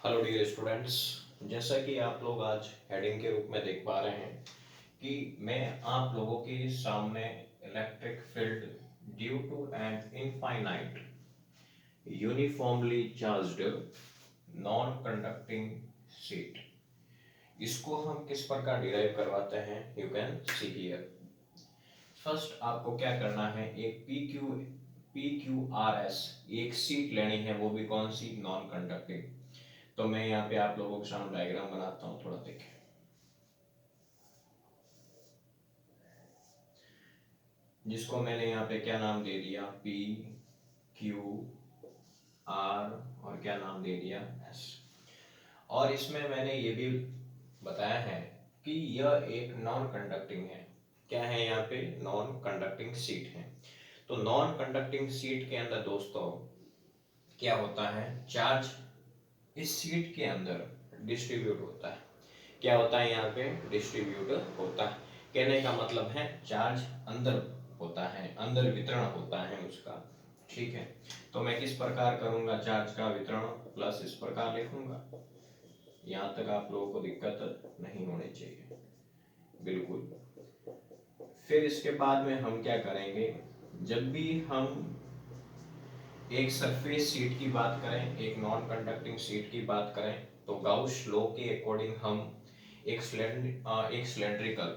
Hello dear students. जैसा कि आप लोग आज हेडिंग के रूप में देख पा रहे हैं कि मैं आप लोगों के सामने electric field due to an infinite uniformly charged non conducting sheet, इसको हम किस प्रकार डिराइव करवाते हैं you can see here. First आपको क्या करना है, एक पी क्यू आर एस एक शीट लेनी है, वो भी कौन सी, नॉन कंडक्टिंग। तो मैं यहाँ पे आप लोगों के सामने डायग्राम बनाता हूँ, थोड़ा देखें। जिसको मैंने यहाँ पे क्या नाम दे दिया, पी क्यू आर, और क्या नाम दे दिया, एस। और इसमें मैंने ये भी बताया है कि यह एक नॉन कंडक्टिंग है। क्या है यहाँ पे, नॉन कंडक्टिंग सीट है। तो नॉन कंडक्टिंग सीट के अंदर दोस्तों क्या होता है, चार्ज इस सीट के अंदर डिस्ट्रीब्यूट होता है। क्या होता है यहाँ पे, डिस्ट्रीब्यूट होता है। कहने का मतलब है चार्ज अंदर होता है, अंदर वितरण होता है उसका। ठीक है, तो मैं किस प्रकार करूंगा, चार्ज का वितरण प्लस इस प्रकार लिखूंगा। यहाँ तक आप लोगों को दिक्कत नहीं होनी चाहिए, बिल्कुल। फिर इसके बाद में हम क्या करेंगे, जब भी हम एक सरफेस शीट की बात करें, एक नॉन कंडक्टिंग शीट की बात करें, तो गाउस लॉ के अकॉर्डिंग हम एक सिलेंड्रिकल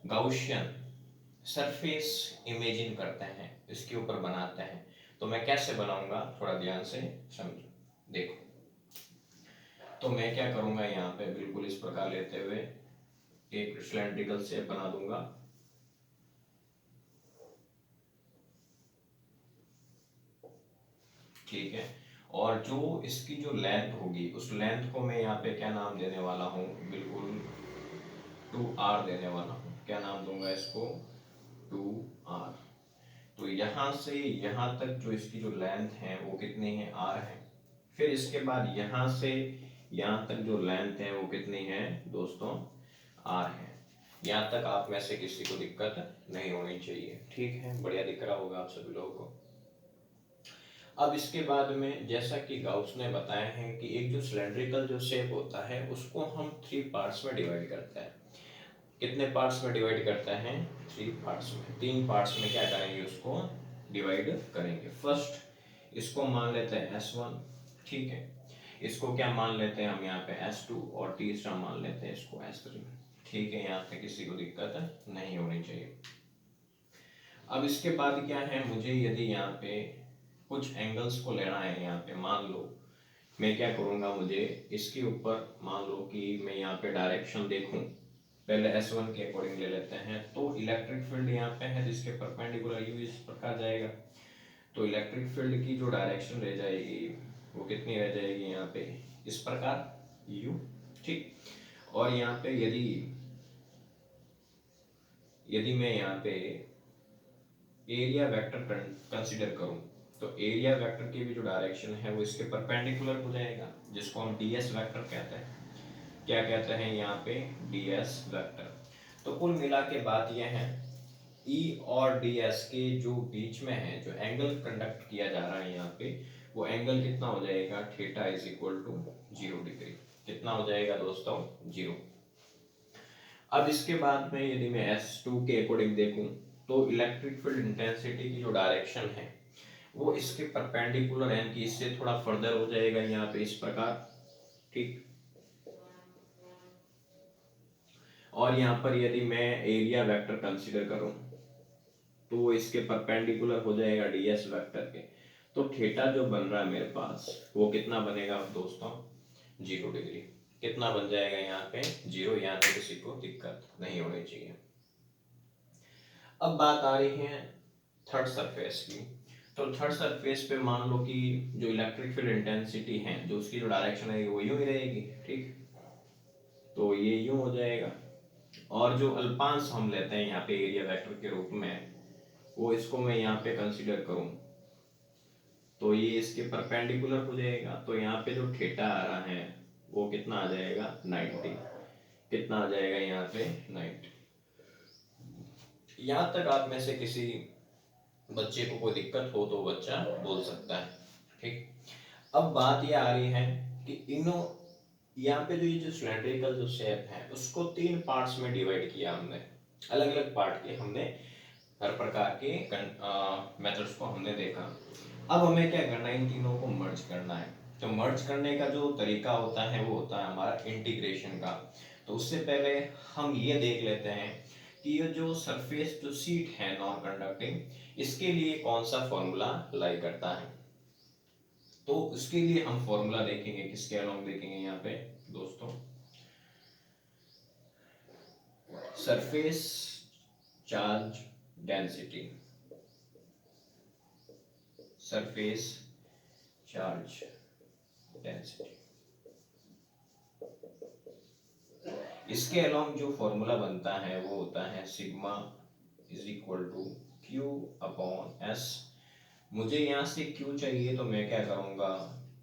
गाउसियन सरफेस इमेजिन करते हैं, इसके ऊपर बनाते हैं। तो मैं कैसे बनाऊंगा, थोड़ा ध्यान से समझो, देखो। तो मैं क्या करूंगा, यहाँ पे बिल्कुल इस प्रकार लेते हुए एक सिलेंड्रिकल शेप बना दूंगा। ठीक है, और जो इसकी जो लेंथ होगी, उस लेंथ को मैं यहाँ पे क्या नाम देने वाला हूँ, बिल्कुल 2r देने वाला हूँ। क्या नाम दूंगा इसको, 2r। तो यहाँ से यहाँ तक जो इसकी जो लेंथ है वो कितनी है, r है। फिर इसके बाद यहाँ से यहाँ तक जो लेंथ है वो कितनी है दोस्तों, r है। यहाँ तक आप में से किसी को दिक्कत नहीं होनी चाहिए, ठीक है, बढ़िया दिख रहा होगा आप सभी लोगों को। अब इसके बाद में जैसा कि गाउस ने बताया है कि एक जो सिलेंड्रिकल जो शेप होता है उसको हम 3 पार्ट्स में डिवाइड करते हैं। कितने पार्ट्स में डिवाइड करते हैं, 3 पार्ट्स में। 3 पार्ट्स में क्या करेंगे, उसको डिवाइड करेंगे। फर्स्ट इसको मान लेते हैं S1, ठीक है। इसको क्या मान लेते हैं हम यहाँ पे, S2, और तीसरा मान लेते हैं इसको S3। ठीक है, यहाँ पे किसी को दिक्कत नहीं होनी चाहिए। अब इसके बाद क्या है, मुझे यदि यहाँ पे कुछ एंगल्स को लेना है, यहाँ पे मान लो मैं क्या करूँगा, मुझे इसके ऊपर मान लो कि मैं यहाँ पे डायरेक्शन देखूँ, पहले S1 के अकॉर्डिंग ले लेते हैं। तो इलेक्ट्रिक फील्ड यहाँ पे है जिसके परपेंडिकुलर यू इस प्रकार जाएगा। तो इलेक्ट्रिक फील्ड की जो डायरेक्शन रह जाएगी वो कितनी रह जाएगी, यहाँ पे इस प्रकार यू, ठीक। और यहाँ पे यदि यदि मैं यहाँ पे एरिया वेक्टर कंसीडर करूं, तो एरिया वेक्टर की भी जो डायरेक्शन है वो इसके परपेंडिकुलर हो जाएगा, जिसको हम ds वेक्टर कहते हैं। क्या कहते हैं यहाँ पे, ds वेक्टर। तो कुल मिला के बात यह है, E और ds के जो बीच में है, जो एंगल कंडक्ट किया जा रहा है यहाँ पे, वो एंगल कितना हो जाएगा, theta is equal to 0 degree. कितना हो जाएगा दोस्तों, 0। अब इसके बाद में यदि मैं S2 के अकॉर्डिंग देखूं, तो इलेक्ट्रिक फील्ड इंटेंसिटी की जो डायरेक्शन है वो इसके परपेंडिकुलर यानी कि इससे थोड़ा फर्दर हो जाएगा यहाँ पे इस प्रकार, ठीक। और यहाँ पर यदि मैं एरिया वेक्टर कंसीडर करूं, तो वो इसके परपेंडिकुलर हो जाएगा ds वेक्टर के। तो थीटा जो बन रहा है मेरे पास वो कितना बनेगा दोस्तों, 0 डिग्री। कितना बन जाएगा यहाँ पे, 0। यहाँ पे किसी को दिक्कत नहीं होनी चाहिए। अब बात आ रही है थर्ड सरफेस की। तो थर्ड सरफेस पे मान लो कि जो इलेक्ट्रिक फील्ड इंटेंसिटी है, जो उसकी जो डायरेक्शन है वो यूं ही रहेगी, ठीक। तो ये यूं हो जाएगा, और जो अल्पांश हम लेते हैं यहाँ पे एरिया वेक्टर के रूप में, वो इसको मैं यहाँ पे कंसीडर करूं, तो ये इसके परपेंडिकुलर हो जाएगा। तो यहाँ पे जो थीटा आ रहा है वो कितना आ जाएगा, 90। कितना आ जाएगा यहाँ पे, 90। यहाँ तक आप में से किसी बच्चे को कोई दिक्कत हो तो बच्चा बोल सकता है, ठीक। अब बात ये आ रही है कि इनो यहाँ पे जो ये जो सिलेंड्रिकल जो शेप है उसको 3 पार्ट्स में डिवाइड किया हमने, अलग अलग पार्ट के हमने हर प्रकार के मेथड्स को हमने देखा। अब हमें क्या करना है, इन तीनों को मर्ज करना है। तो मर्ज करने का जो तरीका होता है वो होता है हमारा इंटीग्रेशन का। तो उससे पहले हम ये देख लेते हैं कि ये जो सरफेस जो शीट है नॉन कंडक्टिंग, इसके लिए कौन सा फॉर्मूला लाई करता है। तो उसके लिए हम फॉर्मूला देखेंगे, किसके अलोंग देखेंगे यहाँ पे दोस्तों, surface charge density, surface charge density, इसके अलोंग जो फॉर्मूला बनता है वो होता है sigma is equal to Q upon S. मुझे यहाँ से क्यू चाहिए तो मैं क्या करूँगा,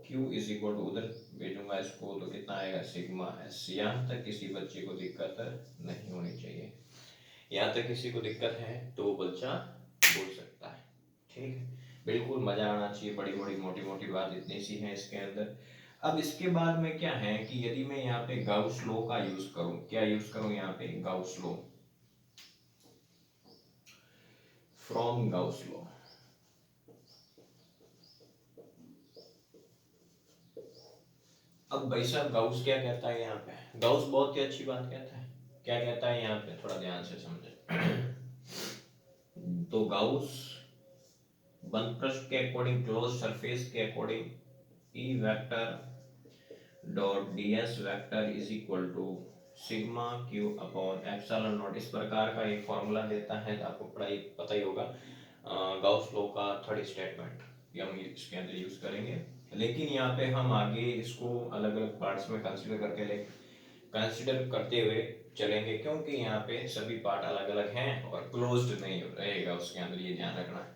क्यू इज इक्वल टू उधर भेजूंगा इसको, तो कितना आएगा सिग्मा एस। यहाँ तक किसी बच्चे को दिक्कत नहीं होनी चाहिए, यहाँ तक किसी को दिक्कत है तो वो बच्चा बोल सकता है, ठीक है। बिल्कुल मजा आना चाहिए, बड़ी बड़ी मोटी मोटी बात इतनी सी है इसके अंदर। अब इसके बाद में क्या है कि यदि मैं यहाँ पे गाउस लॉ का यूज करूं, क्या यूज करूं यहाँ पे, Gauss law, from Gauss law. अब भाई साहब गाउस क्या कहता है यहाँ पे, गाउस बहुत ही अच्छी बात कहता है, क्या कहता है यहाँ पे, थोड़ा ध्यान से समझे। तो गाउस बंद पृष्ठ के अकॉर्डिंग, क्लोज सरफेस के according E vector dot ds vector is equal to sigma Q upon epsilon naught, इस प्रकार का एक फॉर्मूला देता है, आपको पढ़ाई पता ही होगा, गाउस लॉ का थर्ड स्टेटमेंट, ये हम इसके अंदर यूज करेंगे। लेकिन यहाँ पे हम आगे इसको अलग अलग पार्ट्स में कंसिडर करते हुए चलेंगे, क्योंकि यहाँ पे सभी पार्ट अलग अलग हैं और क्लोज्ड नहीं रहेगा उसके अंदर, ये ध्यान रखना है।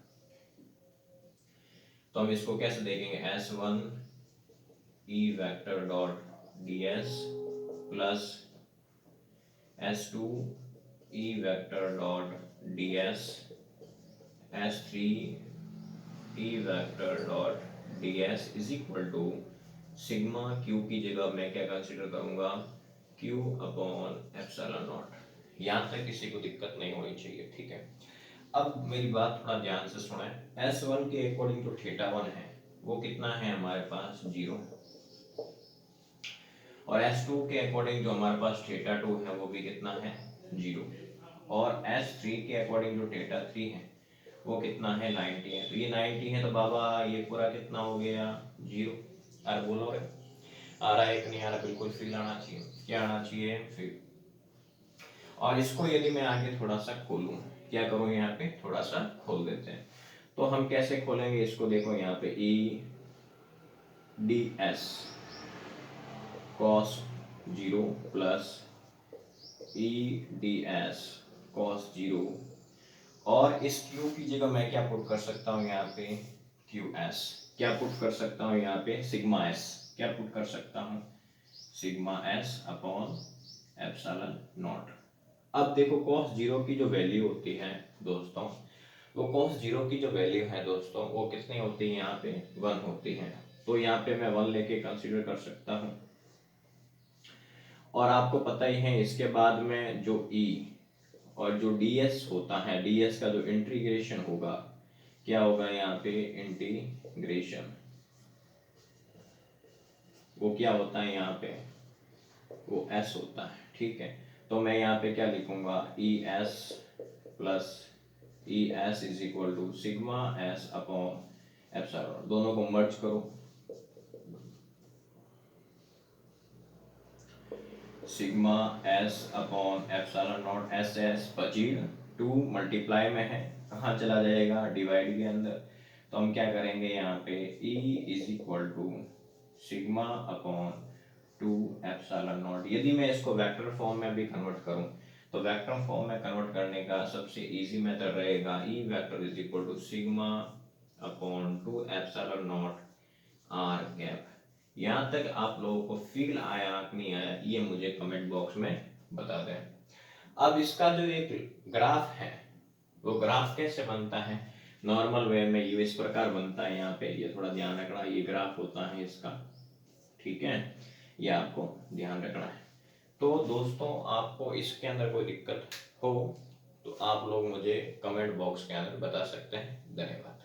तो हम इसको कैसे देखेंगे, S1 E vector dot ds plus S2 E vector dot ds, S3 E vector dot ds is equal to sigma Q की जगह मैं क्या कंसीडर करूंगा, क्यू अपॉन एप्सिलॉन नॉट। यहाँ तक किसी को दिक्कत नहीं होनी चाहिए, ठीक है। अब मेरी बात थोड़ा ध्यान से सुने, S1 के अकॉर्डिंग जो थीटा 1 है वो कितना है हमारे पास 0, और S2 के अकॉर्डिंग जो हमारे पास थीटा 2 है वो भी कितना है 0, और S3 के अकॉर्डिंग जो थीटा 3 है वो कितना है 90 है। तो ये 90 है तो बाबा ये पूरा कितना हो गया 0। अरे बोलो रे, आ रहा है कि नहीं आ रहा, बिल्कुल फील आना चाहिए, क्या आना चाहिए फील। और इसको यदि मैं आगे थोड़ा सा खोलूं, क्या करूं, यहाँ पे थोड़ा सा खोल देते हैं। तो हम कैसे खोलेंगे इसको, देखो यहाँ पे E D S cos 0 plus E D S cos 0, और इस क्यू की जगह मैं क्या पुट कर सकता हूँ यहाँ पे क्यू एस, क्या पुट कर सकता हूँ यहाँ पे सिग्मा एस, क्या पुट कर सकता हूँ sigma S upon epsilon not. अब देखो cos 0 की जो वैल्यू होती है दोस्तों, वो cos 0 की जो वैल्यू है दोस्तों वो कितनी होती है, यहाँ पे 1 होती है। तो यहाँ पे मैं 1 लेके कंसीडर कर सकता हूँ। और आपको पता ही है इसके बाद में जो e और जो ds होता है, ds का जो इंटीग्रेशन होगा, क्या होगा यहाँ पे इंटीग्रेशन, वो क्या होता है यहाँ पे, वो s होता है, ठीक है। तो मैं यहाँ पे क्या लिखूंगा, E S plus E S is equal to sigma S upon epsilon, दोनों को मर्ज करो, sigma S upon epsilon naught, S S बची 2 मल्टीप्लाई में है, कहाँ चला जाएगा डिवाइड के अंदर। तो हम क्या करेंगे यहाँ पे E is equal to sigma upon 2 epsilon naught. यदि मैं इसको वेक्टर फॉर्म में भी कन्वर्ट करूं, तो वेक्टर फॉर्म में कन्वर्ट करने का सबसे इजी मेथड रहेगा E vector is equal to sigma upon 2 epsilon naught r cap. यहाँ तक आप लोगों को फील आया कि नहीं आया, ये मुझे कमेंट बॉक्स में बता दें। अब इसका जो एक ग्राफ है, वो ग्राफ कैसे बनता है, नॉर्मल वे में ये इस प्रकार बनता है, यहाँ पे ये थोड़ा ध्यान रखना, ये ग्राफ होता है इसका, ठीक है, ये आपको ध्यान रखना है। तो दोस्तों आपको इसके अंदर कोई दिक्कत हो तो आप लोग मुझे कमेंट बॉक्स के अंदर बता सकते हैं। धन्यवाद।